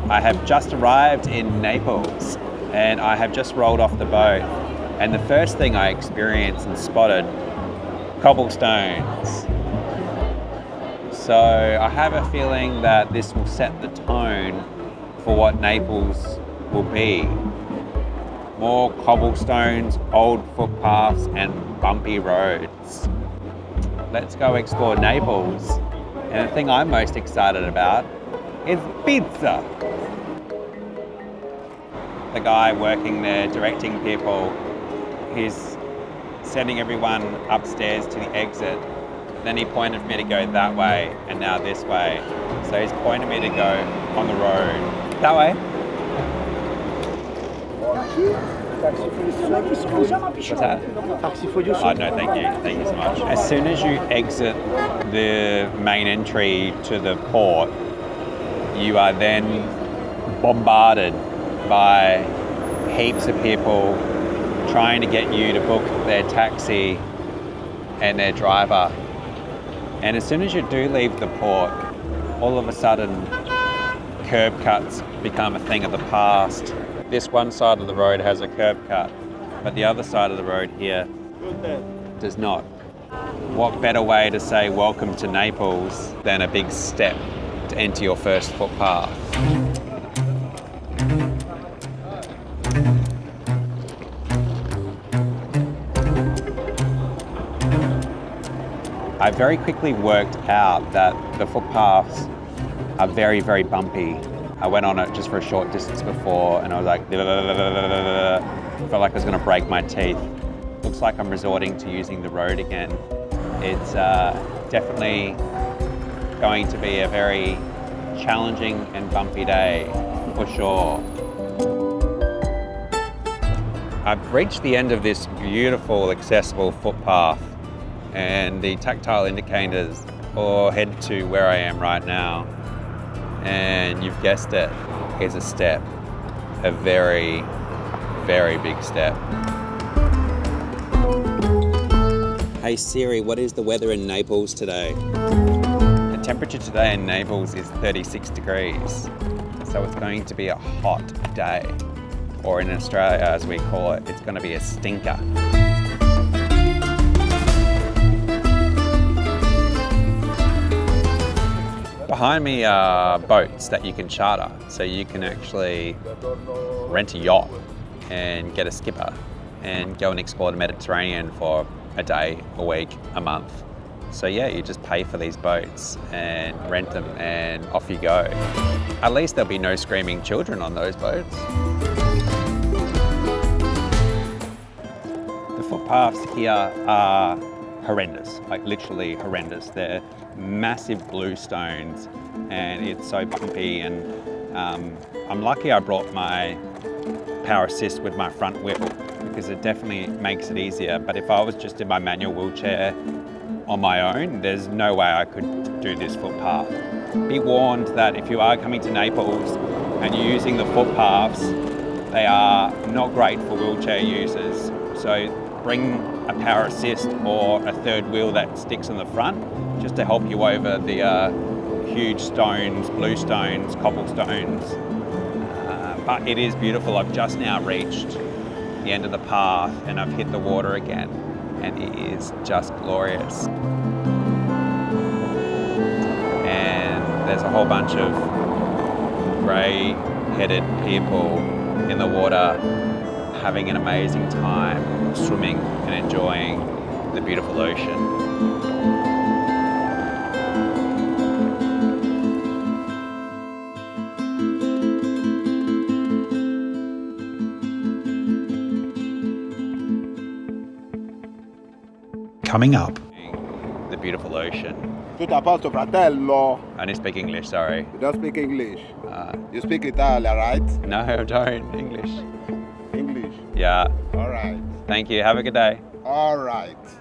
I have just arrived in Naples and I have just rolled off the boat, and the first thing I experienced and spotted, cobblestones. So I have a feeling that this will set the tone for what Naples will be. More cobblestones, old footpaths and bumpy roads. Let's go explore Naples. And the thing I'm most excited about is pizza. The guy working there, directing people, he's sending everyone upstairs to the exit. Then he pointed me to go that way and now this way. So he's pointing me to go on the road. That way. What's that? Oh, no, thank you. Thank you so much. As soon as you exit the main entry to the port, you are then bombarded by heaps of people trying to get you to book their taxi and their driver. And as soon as you do leave the port, all of a sudden, curb cuts become a thing of the past. This one side of the road has a curb cut, but the other side of the road here does not. What better way to say welcome to Naples than a big step to enter your first footpath? I very quickly worked out that the footpaths are very, very bumpy. I went on it just for a short distance before and I was like, felt like I was gonna break my teeth. Looks like I'm resorting to using the road again. It's definitely going to be a very challenging and bumpy day, for sure. I've reached the end of this beautiful, accessible footpath, and the tactile indicators all head to where I am right now. And you've guessed it, here's a step, a very, very big step. Hey Siri, what is the weather in Naples today? The temperature today in Naples is 36 degrees. So it's going to be a hot day. Or in Australia, as we call it, it's going to be a stinker. Behind me are boats that you can charter. So you can actually rent a yacht and get a skipper and go and explore the Mediterranean for a day, a week, a month. So yeah, you just pay for these boats and rent them and off you go. At least there'll be no screaming children on those boats. The footpaths here are horrendous, like literally horrendous. They're massive blue stones and it's so bumpy, and I'm lucky I brought my power assist with my front wheel because it definitely makes it easier. But if I was just in my manual wheelchair on my own, there's no way I could do this footpath. Be warned that if you are coming to Naples and you're using the footpaths, they are not great for wheelchair users. So bring a power assist or a third wheel that sticks on the front just to help you over the huge stones, blue stones, cobblestones. But it is beautiful. I've just now reached the end of the path and I've hit the water again, and it is just glorious. And there's a whole bunch of grey-headed people in the water having an amazing time swimming and enjoying the beautiful ocean. Coming up. The beautiful ocean. Tutto a posto, fratello? I only speak English, sorry. You don't speak English. You speak Italian, right? No, I don't. English. English. Yeah. All right. Thank you. Have a good day. All right.